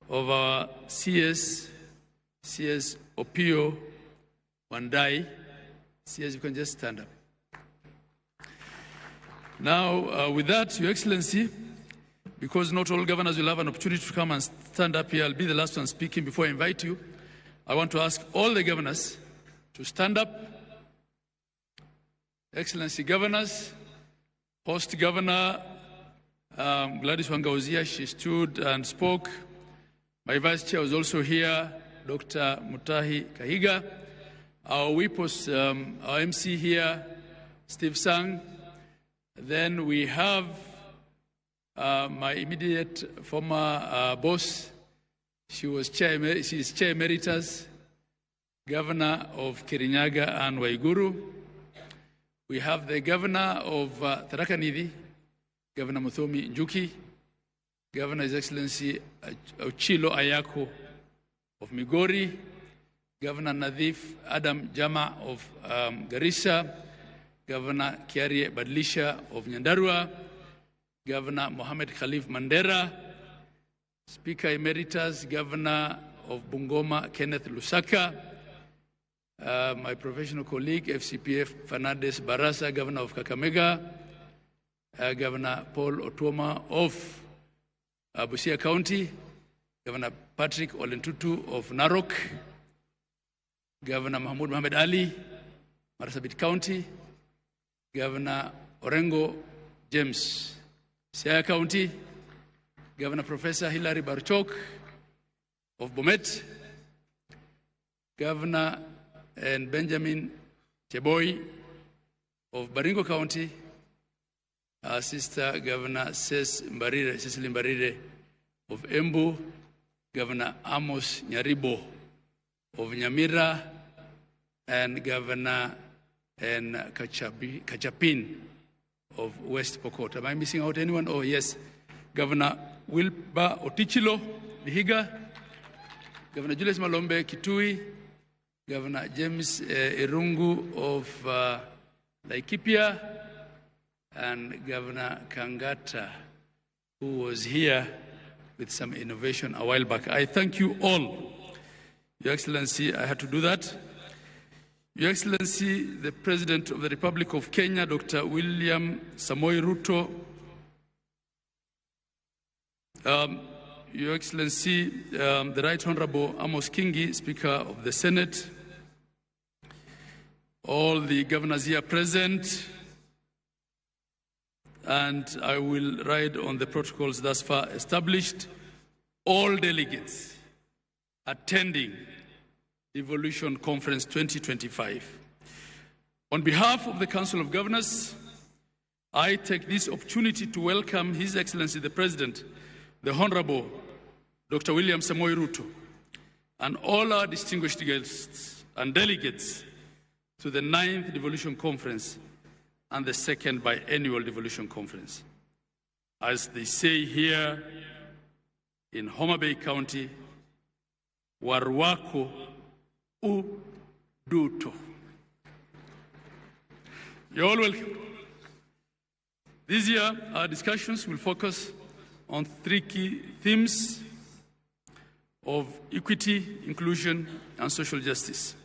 [SPEAKER 8] of our CS Opio Wandai. CS, you can just stand up. Now, with that, Your Excellency, because not all governors will have an opportunity to come and stand up here, I'll be the last one speaking before I invite you. I want to ask all the governors to stand up. Excellency governors, host governor Gladys Wanga was here. She stood and spoke. My vice chair was also here, Dr. Mutahi Kahiga. Our whip was our MC here, Steve Sang. Then we have my immediate former boss. She is chair emeritus, governor of Kirinyaga and Waiguru. We have the governor of Tharaka Nithi, Governor Muthomi Njuki, Governor His Excellency Ochilo Ayako of Migori, Governor Nadhif Adam Jama of Garissa, Governor Kiarie Badlisha of Nyandarua, Governor Mohamed Khalif Mandera, Speaker Emeritus, Governor of Bungoma Kenneth Lusaka, my professional colleague, FCPF Fernandez Barasa, Governor of Kakamega, Governor Paul Otuoma of Busia County, Governor Patrick Olentutu of Narok, Governor Mahmoud Mohamed Ali, Marsabit County, Governor Orengo James, Siaya County, Governor Professor Hilary Barchok of Bomet, Governor and Benjamin Cheboy of Baringo County, Sister Governor Cecily Mbarire of Embu, Governor Amos Nyaribo of Nyamira, and Governor Kachapin of West Pokot. Am I missing out anyone? Oh, yes. Governor Wilba Otichilo, Vihiga, Governor Julius Malombe, Kitui, Governor James Irungu of Laikipia, and Governor Kangata, who was here with some innovation a while back. I thank you all. Your Excellency, I had to do that. Your Excellency, the President of the Republic of Kenya, Dr. William Samoei Ruto, Your Excellency, the Right Honorable Amos Kingi, Speaker of the Senate, all the governors here present, and I will ride on the protocols thus far established, all delegates attending Devolution Conference 2025. On behalf of the Council of Governors, I take this opportunity to welcome His Excellency the President, the Honorable Dr. William Samoei Ruto, and all our distinguished guests and delegates to the 9th Devolution Conference and the 2nd Biennial Devolution Conference. As they say here in Homa Bay County, Warwako Uduto. You're all welcome. This year, our discussions will focus on 3 key themes of equity, inclusion, and social justice.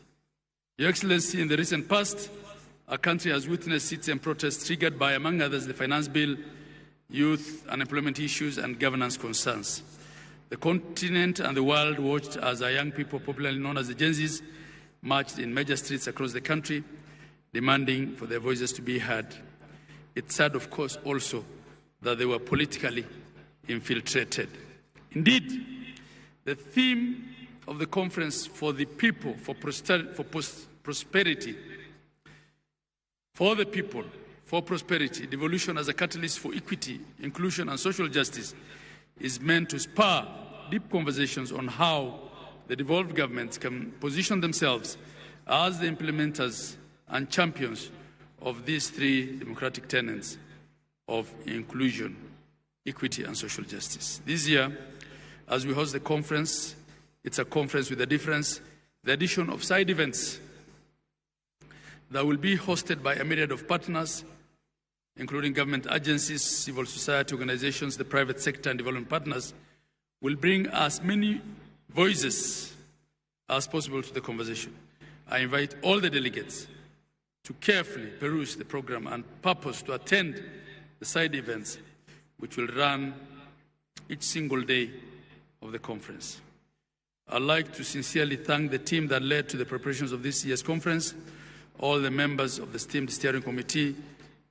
[SPEAKER 8] Your Excellency, in the recent past, our country has witnessed citizen protests triggered by, among others, the finance bill, youth unemployment issues, and governance concerns. The continent and the world watched as our young people, popularly known as the Gen Zs, marched in major streets across the country, demanding for their voices to be heard. It's sad, of course, also that they were politically infiltrated. Indeed, the theme of the conference, for the people, for prosperity, for the people, for prosperity, devolution as a catalyst for equity, inclusion, and social justice, is meant to spur deep conversations on how the devolved governments can position themselves as the implementers and champions of these 3 democratic tenets of inclusion, equity, and social justice. This year, as we host the conference, it's a conference with a difference, the addition of side events that will be hosted by a myriad of partners, including government agencies, civil society organizations, the private sector, and development partners, will bring as many voices as possible to the conversation. I invite all the delegates to carefully peruse the program and purpose to attend the side events, which will run each single day of the conference. I'd like to sincerely thank the team that led to the preparations of this year's conference, all the members of the esteemed steering committee,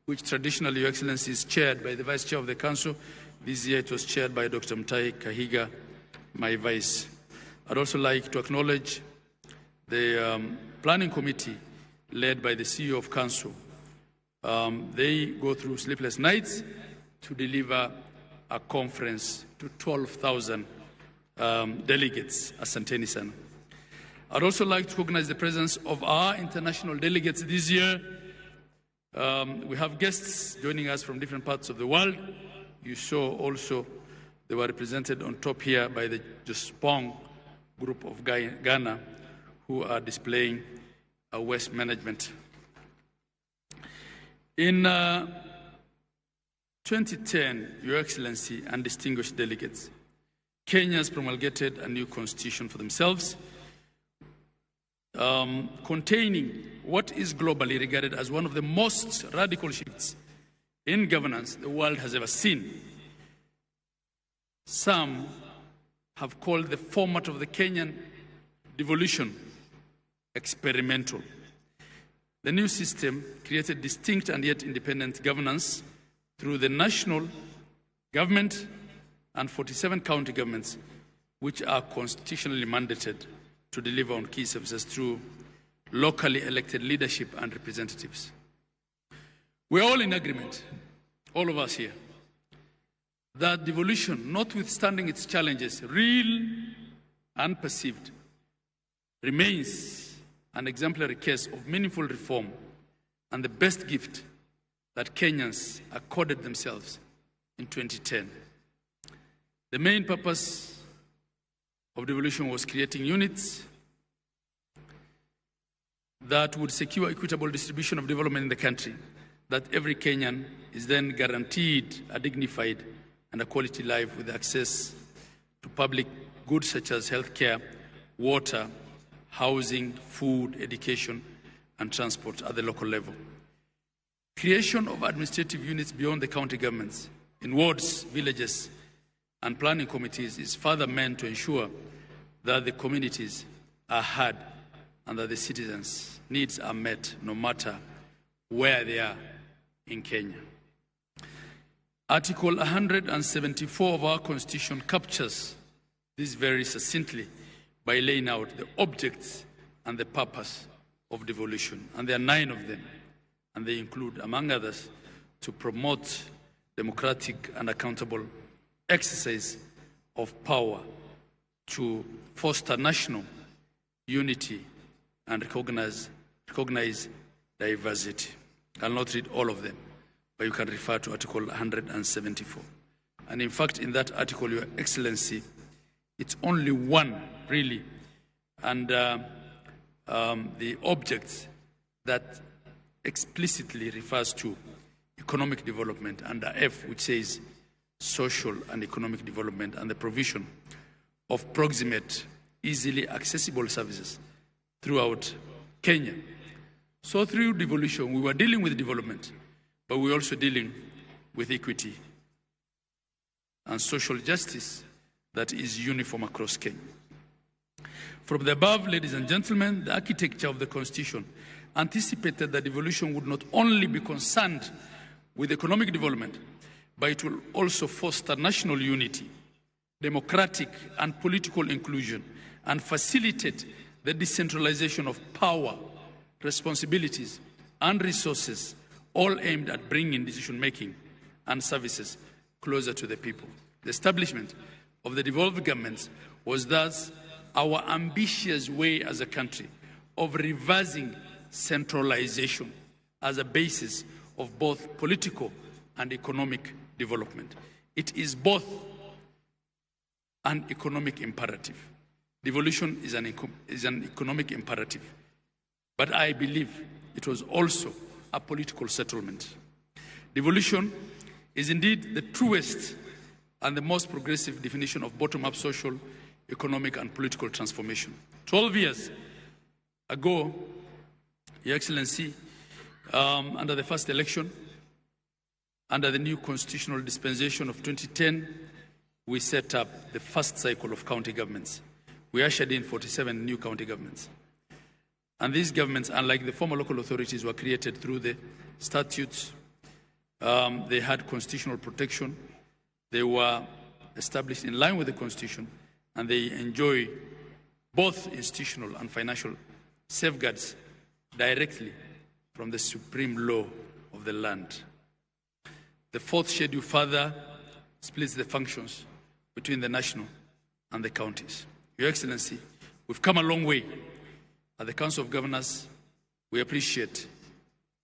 [SPEAKER 8] which traditionally, Your Excellency, is chaired by the Vice Chair of the Council. This year it was chaired by Dr. Mutahi Kahiga, my Vice. I'd also like to acknowledge the Planning Committee led by the CEO of Council. They go through sleepless nights to deliver a conference to 12,000 delegates. Asanteni sana. I'd also like to recognize the presence of our international delegates this year. We have guests joining us from different parts of the world. You saw also they were represented on top here by the Jospong group of Ghana, who are displaying a waste management. In 2010, Your Excellency and distinguished delegates, Kenya has promulgated a new constitution for themselves, containing what is globally regarded as one of the most radical shifts in governance the world has ever seen. Some have called the format of the Kenyan devolution experimental. The new system created distinct and yet independent governance through the national government and 47 county governments, which are constitutionally mandated to deliver on key services through locally elected leadership and representatives. We're all in agreement, all of us here, that devolution, notwithstanding its challenges, real and perceived, remains an exemplary case of meaningful reform and the best gift that Kenyans accorded themselves in 2010. The main purpose of devolution was creating units that would secure equitable distribution of development in the country that every Kenyan is then guaranteed a dignified and a quality life with access to public goods such as healthcare, water, housing, food, education, and transport at the local level. Creation of administrative units beyond the county governments in wards, villages, and planning committees is further meant to ensure that the communities are heard and that the citizens' needs are met no matter where they are in Kenya. Article 174 of our Constitution captures this very succinctly by laying out the objects and the purpose of devolution. And there are 9 of them, and they include, among others, to promote democratic and accountable exercise of power, to foster national unity and recognize diversity. I'll not read all of them, but you can refer to Article 174. And in fact, in that article, Your Excellency, it's only one, really, and the object that explicitly refers to economic development under F, which says social and economic development and the provision of proximate, easily accessible services throughout Kenya. So through devolution, we were dealing with development, but we're also dealing with equity and social justice that is uniform across Kenya. From the above, ladies and gentlemen, the architecture of the Constitution anticipated that devolution would not only be concerned with economic development, but it will also foster national unity, democratic and political inclusion, and facilitate the decentralization of power, responsibilities, and resources, all aimed at bringing decision-making and services closer to the people. The establishment of the devolved governments was thus our ambitious way as a country of reversing centralization as a basis of both political and economic development. It is both an economic imperative. Devolution is an economic imperative, but I believe it was also a political settlement. Devolution is indeed the truest and the most progressive definition of bottom-up social, economic, and political transformation. 12 years ago, Your Excellency, under the first election, under the new constitutional dispensation of 2010, we set up the first cycle of county governments. We ushered in 47 new county governments. And these governments, unlike the former local authorities, were created through the statutes. They had constitutional protection. They were established in line with the Constitution, and they enjoy both institutional and financial safeguards directly from the supreme law of the land. The fourth schedule further splits the functions between the national and the counties. Your Excellency, we've come a long way. At the Council of Governors, we appreciate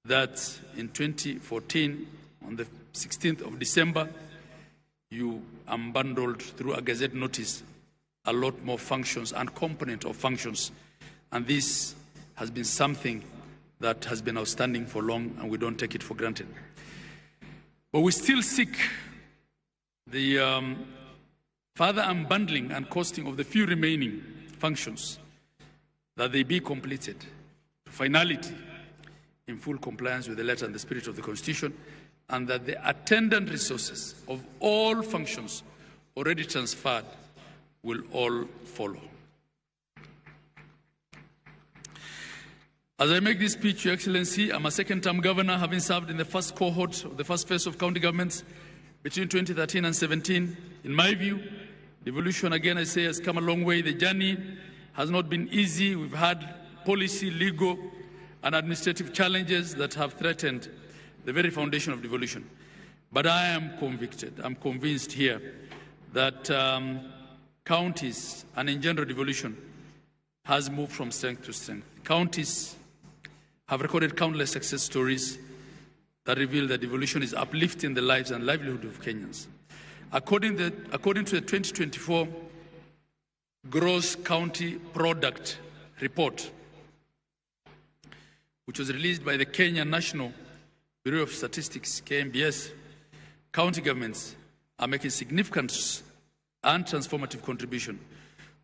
[SPEAKER 8] that in 2014, on the 16th of December, you unbundled through a Gazette notice a lot more functions and component of functions. And this has been something that has been outstanding for long, and we don't take it for granted. But we still seek the further unbundling and costing of the few remaining functions, that they be completed to finality in full compliance with the letter and the spirit of the Constitution, and that the attendant resources of all functions already transferred will all follow. As I make this speech, Your Excellency, I'm a second-term governor, having served in the first cohort of the first phase of county governments between 2013 and 17. In my view, devolution, again, I say, has come a long way. The journey has not been easy. We've had policy, legal, and administrative challenges that have threatened the very foundation of devolution. But I am convicted, I'm convinced here that counties and in general devolution has moved from strength to strength. Counties have recorded countless success stories that reveal that devolution is uplifting the lives and livelihood of Kenyans. According to the 2024 Gross County Product Report, which was released by the Kenya National Bureau of Statistics, KMBS, county governments are making significant and transformative contribution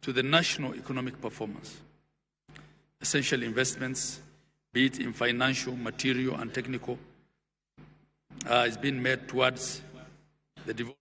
[SPEAKER 8] to the national economic performance. Essential investments, be it in financial, material, and technical, is being made towards the development.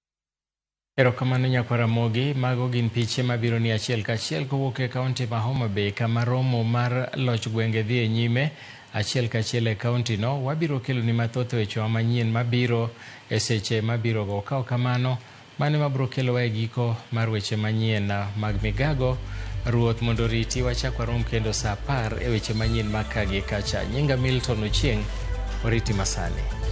[SPEAKER 1] Erokamano Nyakwaramogi, mago gin piche mabiro ni achiel kachiel kowuok e kaunti ma Homa Bay kama romo mar loch gwenge dhi e nyime achiel kachiel e kaunti no. Wabiro kelo ni mathoth weche manyien mabiro e seche mabiro go. Ka kamano mane mabiro kelo e giko mar weche manyien mag migago ruoth mondo riti wachak warom kendo saa 10 e weche manyien makagi kacha. Nyinga Milton Ochieng, oriti masani.